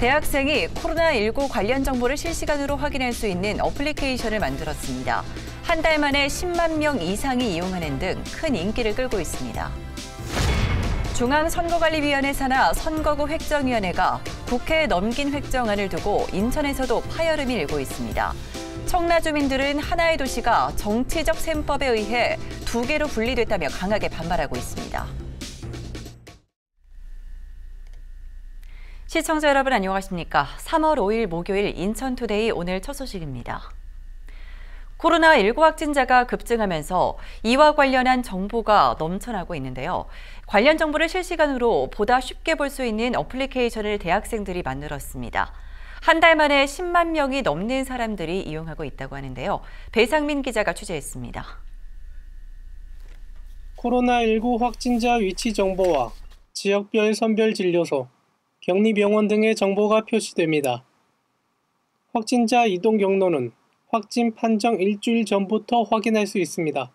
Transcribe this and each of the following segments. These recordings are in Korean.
대학생이 코로나19 관련 정보를 실시간으로 확인할 수 있는 어플리케이션을 만들었습니다. 한 달 만에 10만 명 이상이 이용하는 등 큰 인기를 끌고 있습니다. 중앙선거관리위원회 산하 선거구 획정위원회가 국회에 넘긴 획정안을 두고 인천에서도 파열음이 일고 있습니다. 청라 주민들은 하나의 도시가 정치적 셈법에 의해 두 개로 분리됐다며 강하게 반발하고 있습니다. 시청자 여러분 안녕하십니까? 3월 5일 목요일 인천투데이 오늘 첫 소식입니다. 코로나19 확진자가 급증하면서 이와 관련한 정보가 넘쳐나고 있는데요. 관련 정보를 실시간으로 보다 쉽게 볼 수 있는 어플리케이션을 대학생들이 만들었습니다. 한 달 만에 10만 명이 넘는 사람들이 이용하고 있다고 하는데요. 배상민 기자가 취재했습니다. 코로나19 확진자 위치 정보와 지역별 선별 진료소, 격리병원 등의 정보가 표시됩니다. 확진자 이동 경로는 확진 판정 일주일 전부터 확인할 수 있습니다.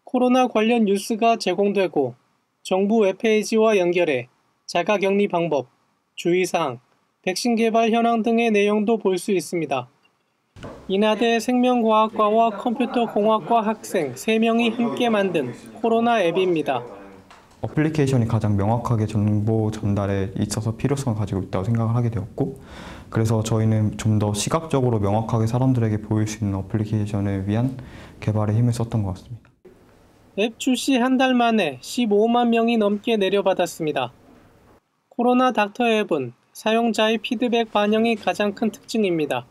코로나 관련 뉴스가 제공되고 정부 웹페이지와 연결해 자가격리 방법, 주의사항, 백신 개발 현황 등의 내용도 볼 수 있습니다. 인하대 생명과학과와 컴퓨터공학과 학생 3명이 함께 만든 코로나 앱입니다. 어플리케이션이 가장 명확하게 정보 전달에 있어서 필요성을 가지고 있다고 생각을 하게 되었고, 그래서 저희는 좀 더 시각적으로 명확하게 사람들에게 보일 수 있는 어플리케이션을 위한 개발에 힘을 썼던 것 같습니다. 앱 출시 한 달 만에 15만 명이 넘게 내려받았습니다. 코로나 닥터 앱은 사용자의 피드백 반영이 가장 큰 특징입니다.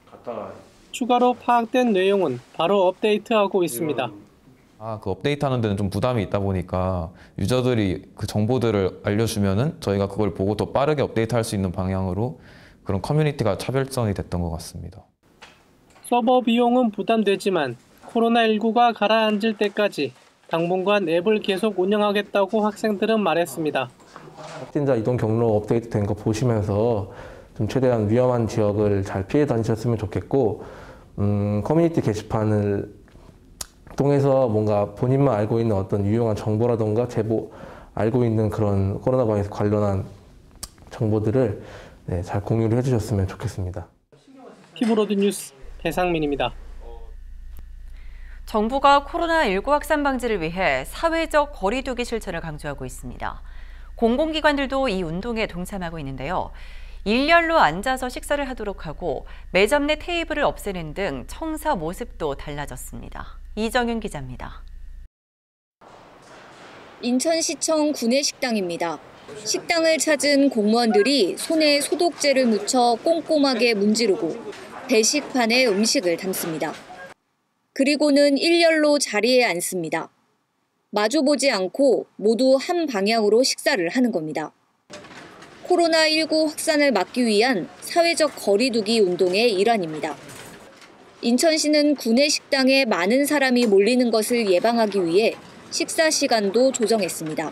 추가로 파악된 내용은 바로 업데이트하고 있습니다. 그 업데이트하는 데는 좀 부담이 있다 보니까 유저들이 그 정보들을 알려주면은 저희가 그걸 보고 더 빠르게 업데이트할 수 있는 방향으로 그런 커뮤니티가 차별성이 됐던 것 같습니다. 서버 비용은 부담되지만 코로나19가 가라앉을 때까지 당분간 앱을 계속 운영하겠다고 학생들은 말했습니다. 확진자 이동 경로 업데이트 된 거 보시면서 좀 최대한 위험한 지역을 잘 피해 다니셨으면 좋겠고, 커뮤니티 게시판을 통해서 뭔가 본인만 알고 있는 어떤 유용한 정보라던가 제보 알고 있는 그런 코로나 방역 관련한 정보들을 잘 공유를 해주셨으면 좋겠습니다. 피브로드 뉴스 배상민입니다. 정부가 코로나19 확산 방지를 위해 사회적 거리 두기 실천을 강조하고 있습니다. 공공기관들도 이 운동에 동참하고 있는데요. 일렬로 앉아서 식사를 하도록 하고 매점 내 테이블을 없애는 등 청사 모습도 달라졌습니다. 이정윤 기자입니다. 인천시청 구내식당입니다. 식당을 찾은 공무원들이 손에 소독제를 묻혀 꼼꼼하게 문지르고 배식판에 음식을 담습니다. 그리고는 일렬로 자리에 앉습니다. 마주보지 않고 모두 한 방향으로 식사를 하는 겁니다. 코로나19 확산을 막기 위한 사회적 거리 두기 운동의 일환입니다. 인천시는 구내식당에 많은 사람이 몰리는 것을 예방하기 위해 식사 시간도 조정했습니다.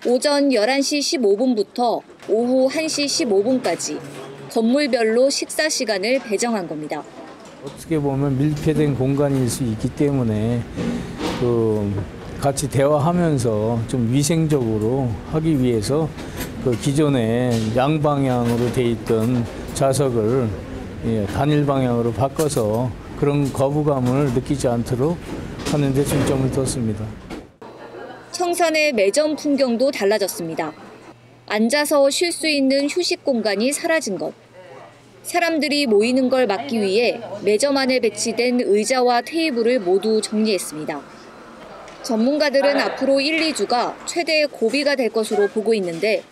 오전 11시 15분부터 오후 1시 15분까지 건물별로 식사 시간을 배정한 겁니다. 어떻게 보면 밀폐된 공간일 수 있기 때문에 같이 대화하면서 좀 위생적으로 하기 위해서 기존에 양방향으로 돼 있던 좌석을 단일 방향으로 바꿔서 그런 거부감을 느끼지 않도록 하는 데 중점을 뒀습니다. 청산의 매점 풍경도 달라졌습니다. 앉아서 쉴 수 있는 휴식 공간이 사라진 것. 사람들이 모이는 걸 막기 위해 매점 안에 배치된 의자와 테이블을 모두 정리했습니다. 전문가들은 앞으로 1, 2주가 최대의 고비가 될 것으로 보고 있는데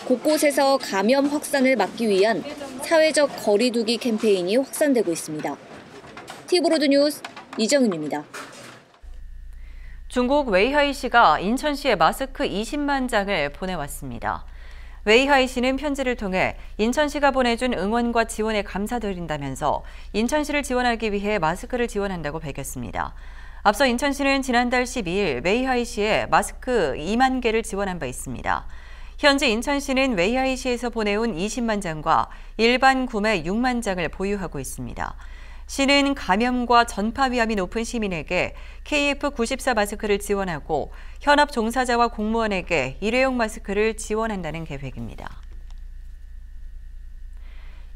곳곳에서 감염 확산을 막기 위한 사회적 거리 두기 캠페인이 확산되고 있습니다. 티브로드 뉴스 이정윤입니다. 중국 웨이하이시가 인천시에 마스크 20만 장을 보내왔습니다. 웨이하이시는 편지를 통해 인천시가 보내준 응원과 지원에 감사드린다면서 인천시를 지원하기 위해 마스크를 지원한다고 밝혔습니다. 앞서 인천시는 지난달 12일 웨이하이시에 마스크 2만 개를 지원한 바 있습니다. 현재 인천시는 웨이하이시에서 보내온 20만 장과 일반 구매 6만 장을 보유하고 있습니다. 시는 감염과 전파 위험이 높은 시민에게 KF94 마스크를 지원하고 현업 종사자와 공무원에게 일회용 마스크를 지원한다는 계획입니다.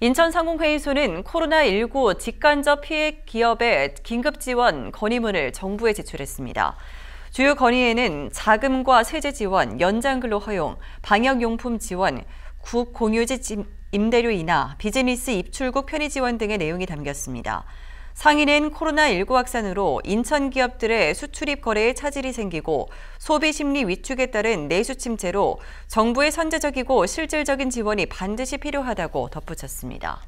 인천상공회의소는 코로나19 직간접 피해 기업의 긴급 지원 건의문을 정부에 제출했습니다. 주요 건의에는 자금과 세제 지원, 연장근로 허용, 방역용품 지원, 국공유지 임대료 인하, 비즈니스 입출국 편의 지원 등의 내용이 담겼습니다. 상인은 코로나19 확산으로 인천 기업들의 수출입 거래에 차질이 생기고 소비 심리 위축에 따른 내수 침체로 정부의 선제적이고 실질적인 지원이 반드시 필요하다고 덧붙였습니다.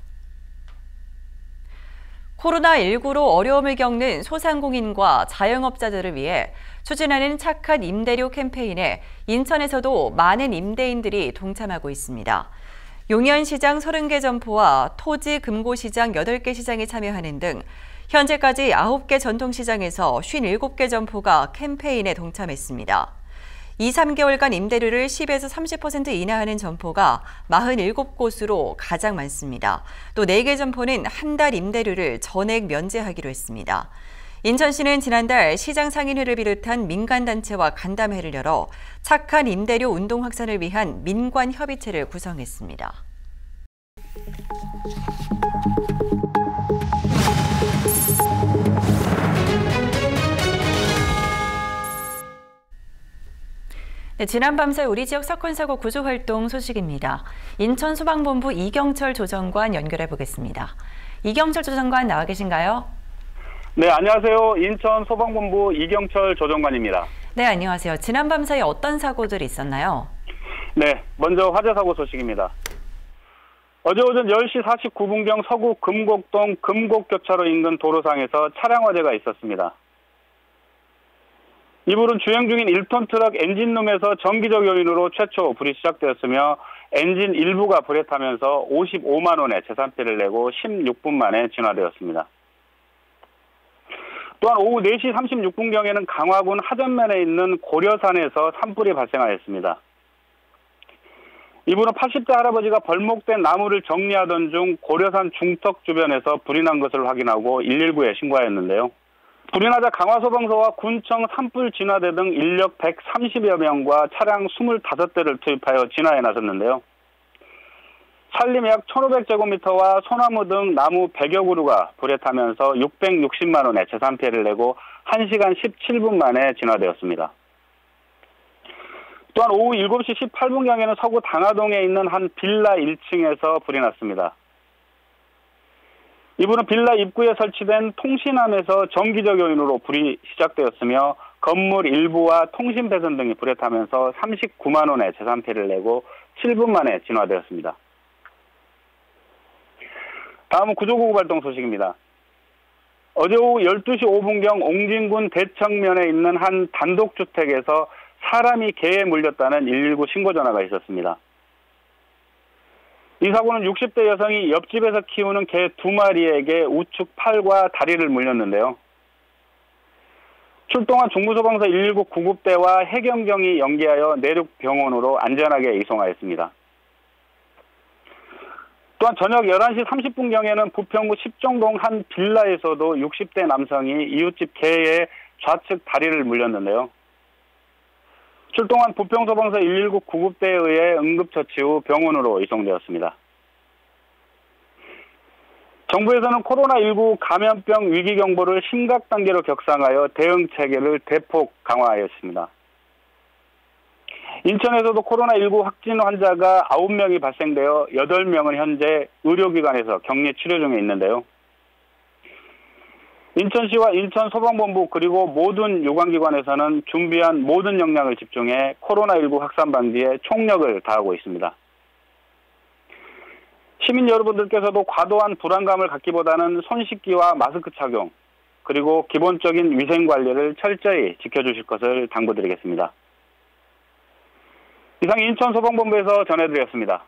코로나19로 어려움을 겪는 소상공인과 자영업자들을 위해 추진하는 착한 임대료 캠페인에 인천에서도 많은 임대인들이 동참하고 있습니다. 용현시장 30개 점포와 토지 금고시장 8개 시장이 참여하는 등 현재까지 9개 전통시장에서 57개 점포가 캠페인에 동참했습니다. 2~3개월간 임대료를 10에서 30% 인하하는 점포가 47곳으로 가장 많습니다. 또 4개 점포는 한 달 임대료를 전액 면제하기로 했습니다. 인천시는 지난달 시장 상인회를 비롯한 민간단체와 간담회를 열어 착한 임대료 운동 확산을 위한 민관협의체를 구성했습니다. 네, 지난 밤새 우리 지역 사건 사고 구조 활동 소식입니다. 인천 소방본부 이경철 조정관 연결해 보겠습니다. 이경철 조정관 나와 계신가요? 네, 안녕하세요. 인천 소방본부 이경철 조정관입니다. 네, 안녕하세요. 지난 밤사이 어떤 사고들이 있었나요? 네, 먼저 화재 사고 소식입니다. 어제 오전 10시 49분경 서구 금곡동 금곡교차로 인근 도로상에서 차량 화재가 있었습니다. 이불은 주행 중인 1톤 트럭 엔진룸에서 전기적 요인으로 최초 불이 시작되었으며 엔진 일부가 불에 타면서 55만 원의 재산 피해를 내고 16분 만에 진화되었습니다. 또한 오후 4시 36분경에는 강화군 하전면에 있는 고려산에서 산불이 발생하였습니다. 이분은 80대 할아버지가 벌목된 나무를 정리하던 중 고려산 중턱 주변에서 불이 난 것을 확인하고 119에 신고하였는데요. 불이 나자 강화소방서와 군청 산불 진화대 등 인력 130여 명과 차량 25대를 투입하여 진화에 나섰는데요. 산림 약 1,500제곱미터와 소나무 등 나무 100여 그루가 불에 타면서 660만 원의 재산 피해를 내고 1시간 17분 만에 진화되었습니다. 또한 오후 7시 18분경에는 서구 당하동에 있는 한 빌라 1층에서 불이 났습니다. 이분은 빌라 입구에 설치된 통신함에서 전기적 요인으로 불이 시작되었으며 건물 일부와 통신 배선 등이 불에 타면서 39만 원의 재산 피해를 내고 7분 만에 진화되었습니다. 다음은 구조구급 활동 소식입니다. 어제 오후 12시 5분경 옹진군 대청면에 있는 한 단독주택에서 사람이 개에 물렸다는 119 신고 전화가 있었습니다. 이 사고는 60대 여성이 옆집에서 키우는 개 2마리에게 우측 팔과 다리를 물렸는데요. 출동한 중부소방서 119 구급대와 해경정이 연계하여 내륙병원으로 안전하게 이송하였습니다. 또한 저녁 11시 30분경에는 부평구 십정동 한 빌라에서도 60대 남성이 이웃집 개의 좌측 다리를 물렸는데요. 출동한 부평소방서 119 구급대에 의해 응급처치 후 병원으로 이송되었습니다. 정부에서는 코로나19 감염병 위기경보를 심각 단계로 격상하여 대응 체계를 대폭 강화하였습니다. 인천에서도 코로나19 확진 환자가 9명이 발생되어 8명은 현재 의료기관에서 격리 치료 중에 있는데요. 인천시와 인천소방본부 그리고 모든 유관기관에서는 준비한 모든 역량을 집중해 코로나19 확산 방지에 총력을 다하고 있습니다. 시민 여러분들께서도 과도한 불안감을 갖기보다는 손 씻기와 마스크 착용, 그리고 기본적인 위생관리를 철저히 지켜주실 것을 당부드리겠습니다. 이상 인천소방본부에서 전해드렸습니다.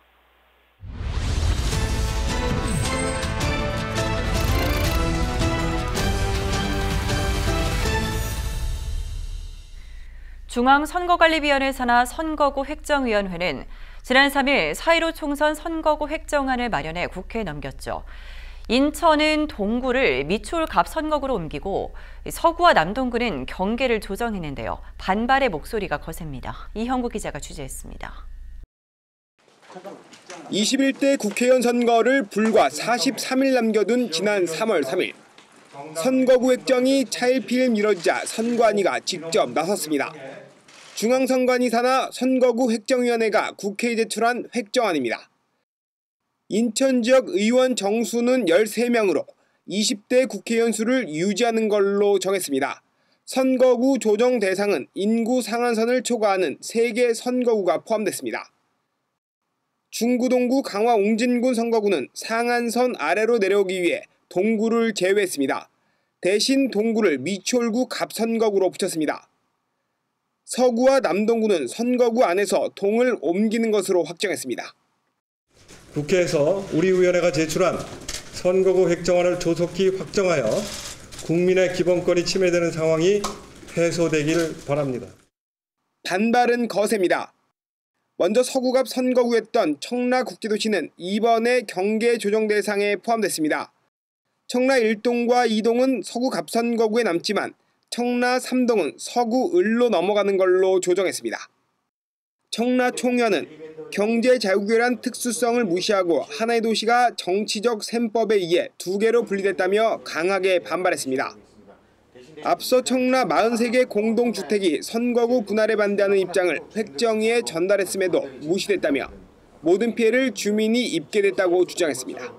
중앙선거관리위원회 산하 선거구 획정위원회는 지난 3일 4.15 총선 선거구 획정안을 마련해 국회에 넘겼죠. 인천은 동구를 미추홀갑 선거구로 옮기고 서구와 남동구는 경계를 조정했는데요. 반발의 목소리가 거셉니다. 이형구 기자가 취재했습니다. 21대 국회의원 선거를 불과 43일 남겨둔 지난 3월 3일. 선거구 획정이 차일피일 미뤄지자 선관위가 직접 나섰습니다. 중앙선관위 산하 선거구 획정위원회가 국회에 제출한 획정안입니다. 인천 지역 의원 정수는 13명으로 20대 국회의원 수를 유지하는 걸로 정했습니다. 선거구 조정 대상은 인구 상한선을 초과하는 3개 선거구가 포함됐습니다. 중구 동구 강화 웅진군 선거구는 상한선 아래로 내려오기 위해 동구를 제외했습니다. 대신 동구를 미추홀구 갑선거구로 붙였습니다. 서구와 남동구는 선거구 안에서 동을 옮기는 것으로 확정했습니다. 국회에서 우리 위원회가 제출한 선거구 획정안을 조속히 확정하여 국민의 기본권이 침해되는 상황이 해소되길 바랍니다. 반발은 거셉니다. 먼저 서구갑 선거구였던 청라국제도시는 이번에 경계 조정 대상에 포함됐습니다. 청라 1동과 2동은 서구갑 선거구에 남지만 청라 3동은 서구 을로 넘어가는 걸로 조정했습니다. 청라 총연은 경제자유구역이란 특수성을 무시하고 하나의 도시가 정치적 셈법에 의해 2개로 분리됐다며 강하게 반발했습니다. 앞서 청라 43개 공동주택이 선거구 분할에 반대하는 입장을 획정위에 전달했음에도 무시됐다며 모든 피해를 주민이 입게 됐다고 주장했습니다.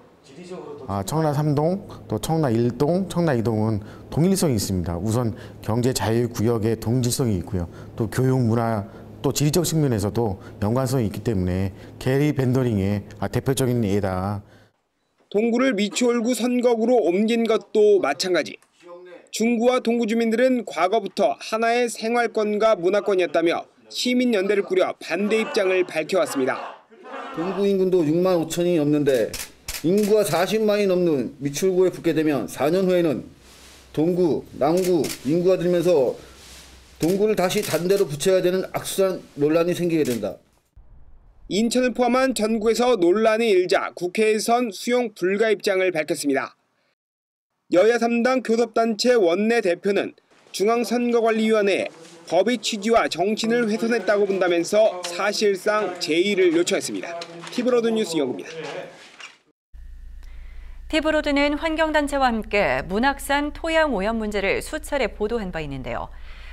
청라 3동, 또 청라 1동, 청라 2동은 동일성이 있습니다. 우선 경제자유구역의 동질성이 있고요. 또 교육, 문화, 또 지리적 측면에서도 연관성이 있기 때문에 게리밴더링의 대표적인 예다. 동구를 미추홀구 선거구로 옮긴 것도 마찬가지. 중구와 동구 주민들은 과거부터 하나의 생활권과 문화권이었다며 시민연대를 꾸려 반대 입장을 밝혀왔습니다. 동구 인구도 6만 5천이 넘는데 인구가 40만이 넘는 미추홀구에 붙게 되면 4년 후에는 동구, 남구 인구가 들면서 동구를 다시 단대로 붙여야 되는 악순환 논란이 생기게 된다. 인천을 포함한 전국에서 논란이 일자 국회에선 수용 불가 입장을 밝혔습니다. 여야 3당 교섭단체 원내대표는 중앙선거관리위원회에 법의 취지와 정신을 훼손했다고 본다면서 사실상 제의를 요청했습니다. 티브로드 뉴스 영구입니다. 티브로드는 환경단체와 함께 문학산 토양 오염 문제를 수차례 보도한 바 있는데요.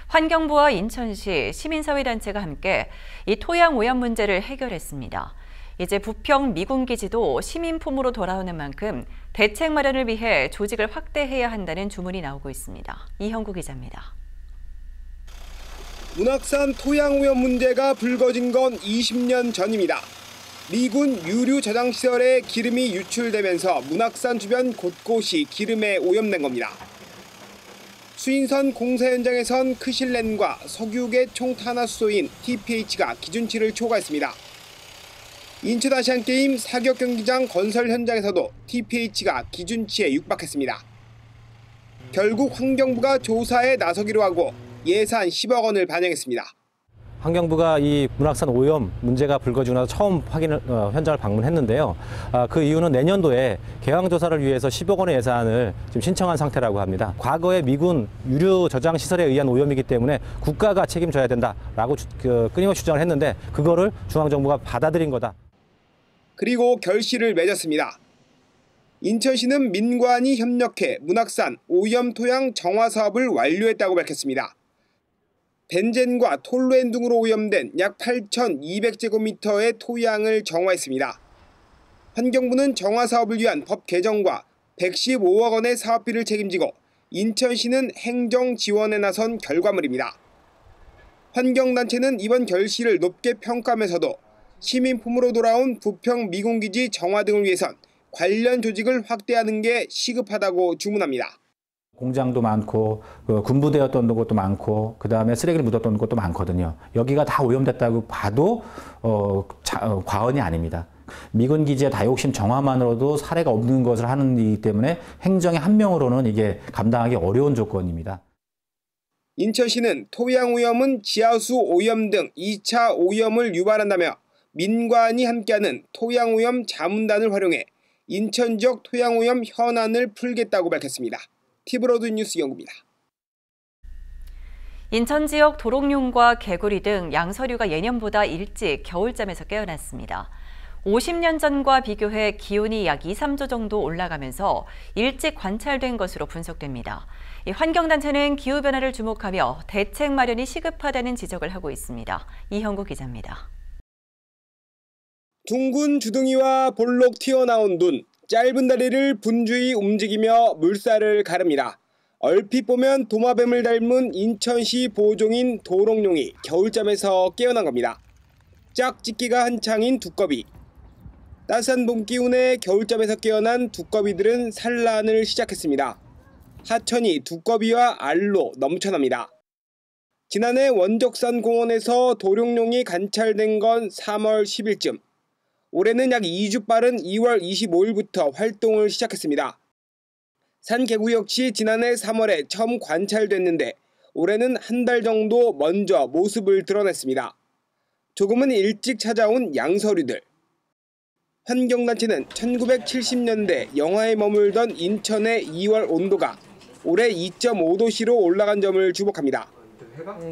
환경부와 인천시 시민사회단체가 함께 이 토양 오염 문제를 해결했습니다. 이제 부평 미군기지도 시민품으로 돌아오는 만큼 대책 마련을 위해 조직을 확대해야 한다는 주문이 나오고 있습니다. 이형구 기자입니다. 문학산 토양 오염 문제가 불거진 건 20년 전입니다. 미군 유류 저장시설에 기름이 유출되면서 문학산 주변 곳곳이 기름에 오염된 겁니다. 수인선 공사 현장에선 크실렌과 석유계 총탄화수소인 TPH가 기준치를 초과했습니다. 인천아시안게임 사격경기장 건설 현장에서도 TPH가 기준치에 육박했습니다. 결국 환경부가 조사에 나서기로 하고 예산 10억 원을 반영했습니다. 환경부가 이 문학산 오염 문제가 불거지고 나서 처음 현장을 방문했는데요. 그 이유는 내년도에 개항조사를 위해서 10억 원의 예산을 지금 신청한 상태라고 합니다. 과거에 미군 유류 저장 시설에 의한 오염이기 때문에 국가가 책임져야 된다라고 끊임없이 주장을 했는데 그거를 중앙정부가 받아들인 거다. 그리고 결실을 맺었습니다. 인천시는 민관이 협력해 문학산 오염 토양 정화 사업을 완료했다고 밝혔습니다. 벤젠과 톨루엔 등으로 오염된 약 8,200제곱미터의 토양을 정화했습니다. 환경부는 정화 사업을 위한 법 개정과 115억 원의 사업비를 책임지고 인천시는 행정 지원에 나선 결과물입니다. 환경단체는 이번 결실을 높게 평가하면서도 시민품으로 돌아온 부평 미군기지 정화 등을 위해선 관련 조직을 확대하는 게 시급하다고 주문합니다. 공장도 많고 군부대였던 것도 많고 그다음에 쓰레기를 묻었던 것도 많거든요. 여기가 다 오염됐다고 봐도 과언이 아닙니다. 미군 기지의 다욕심 정화만으로도 사례가 없는 것을 하는 일이기 때문에 행정의 한 명으로는 이게 감당하기 어려운 조건입니다. 인천시는 토양 오염은 지하수 오염 등 2차 오염을 유발한다며 민관이 함께하는 토양 오염 자문단을 활용해 인천 지역 토양 오염 현안을 풀겠다고 밝혔습니다. 티브로드 뉴스 영구입니다. 인천 지역 도롱뇽과 개구리 등 양서류가 예년보다 일찍 겨울잠에서 깨어났습니다. 50년 전과 비교해 기온이 약 2, 3도 정도 올라가면서 일찍 관찰된 것으로 분석됩니다. 이 환경단체는 기후변화를 주목하며 대책 마련이 시급하다는 지적을 하고 있습니다. 이형구 기자입니다. 둥근 주둥이와 볼록 튀어나온 눈, 짧은 다리를 분주히 움직이며 물살을 가릅니다. 얼핏 보면 도마뱀을 닮은 인천시 보호종인 도롱뇽이 겨울잠에서 깨어난 겁니다. 짝짓기가 한창인 두꺼비. 따스한 봄 기운에 겨울잠에서 깨어난 두꺼비들은 산란을 시작했습니다. 하천이 두꺼비와 알로 넘쳐납니다. 지난해 원적산 공원에서 도롱뇽이 관찰된 건 3월 10일쯤. 올해는 약 2주 빠른 2월 25일부터 활동을 시작했습니다. 산개구 역시 지난해 3월에 처음 관찰됐는데 올해는 한 달 정도 먼저 모습을 드러냈습니다. 조금은 일찍 찾아온 양서류들. 환경단체는 1970년대 영하에 머물던 인천의 2월 온도가 올해 2.5도씨로 올라간 점을 주목합니다.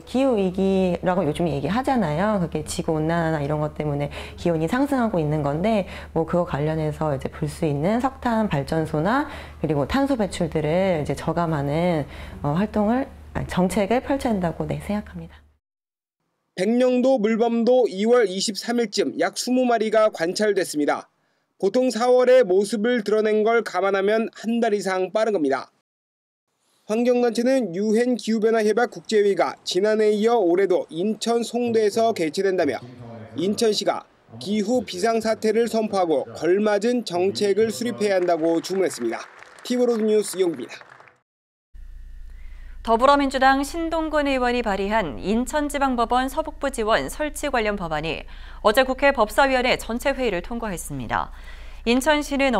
기후위기라고 요즘 얘기하잖아요. 그게 지구온난화나 이런 것 때문에 기온이 상승하고 있는 건데, 뭐 그거 관련해서 이제 볼 수 있는 석탄 발전소나 그리고 탄소 배출들을 이제 저감하는 정책을 펼쳐야 한다고 생각합니다. 백령도 물범도 2월 23일쯤 약 20마리가 관찰됐습니다. 보통 4월에 모습을 드러낸 걸 감안하면 한 달 이상 빠른 겁니다. 환경단체는 유엔 기후변화협약 국제회의가 지난해에 이어 올해도 인천 송도에서 개최된다며 인천시가 기후 비상사태를 선포하고 걸맞은 정책을 수립해야 한다고 주문했습니다. TV로드 뉴스 이용구입니다. 더불어민주당 신동근 의원이 발의한 인천지방법원 서북부 지원 설치 관련 법안이 어제 국회 법사위원회 전체 회의를 통과했습니다. 인천시는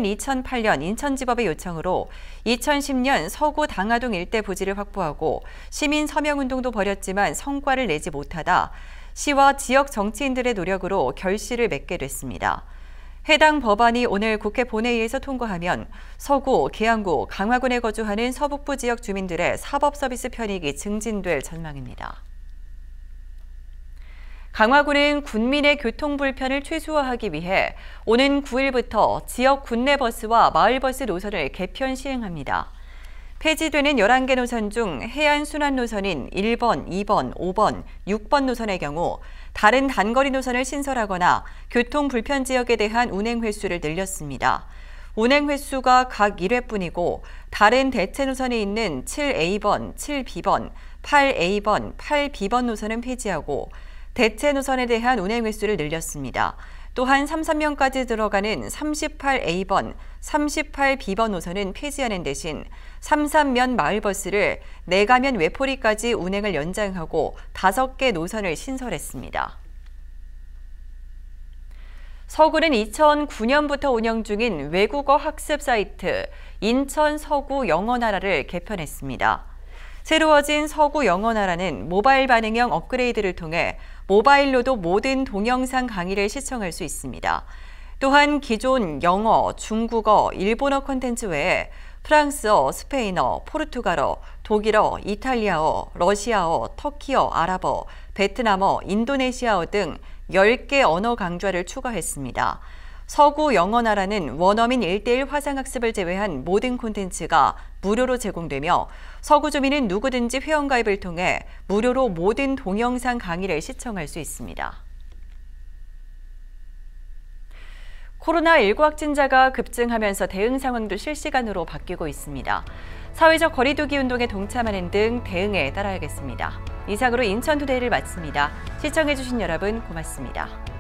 2008년 인천지법의 요청으로 2010년 서구 당하동 일대 부지를 확보하고 시민 서명운동도 벌였지만 성과를 내지 못하다 시와 지역 정치인들의 노력으로 결실을 맺게 됐습니다. 해당 법안이 오늘 국회 본회의에서 통과하면 서구, 계양구, 강화군에 거주하는 서북부 지역 주민들의 사법서비스 편익이 증진될 전망입니다. 강화군은 군민의 교통 불편을 최소화하기 위해 오는 9일부터 지역 군내버스와 마을버스 노선을 개편 시행합니다. 폐지되는 11개 노선 중 해안 순환 노선인 1번, 2번, 5번, 6번 노선의 경우 다른 단거리 노선을 신설하거나 교통 불편 지역에 대한 운행 횟수를 늘렸습니다. 운행 횟수가 각 1회뿐이고 다른 대체 노선이 있는 7A번, 7B번, 8A번, 8B번 노선은 폐지하고 대체 노선에 대한 운행 횟수를 늘렸습니다. 또한 3면까지 들어가는 38A번, 38B번 노선은 폐지하는 대신 3면 마을버스를 내가면 외포리까지 운행을 연장하고 5개 노선을 신설했습니다. 서구는 2009년부터 운영 중인 외국어 학습 사이트 인천 서구 영어나라를 개편했습니다. 새로워진 서구 영어나라는 모바일 반응형 업그레이드를 통해 모바일로도 모든 동영상 강의를 시청할 수 있습니다. 또한 기존 영어, 중국어, 일본어 콘텐츠 외에 프랑스어, 스페인어, 포르투갈어, 독일어, 이탈리아어, 러시아어, 터키어, 아랍어, 베트남어, 인도네시아어 등 10개 언어 강좌를 추가했습니다. 서구 영어나라는 원어민 1:1 화상학습을 제외한 모든 콘텐츠가 무료로 제공되며 서구 주민은 누구든지 회원가입을 통해 무료로 모든 동영상 강의를 시청할 수 있습니다. 코로나19 확진자가 급증하면서 대응 상황도 실시간으로 바뀌고 있습니다. 사회적 거리 두기 운동에 동참하는 등 대응에 따라야겠습니다. 이상으로 인천투데이를 마칩니다. 시청해주신 여러분 고맙습니다.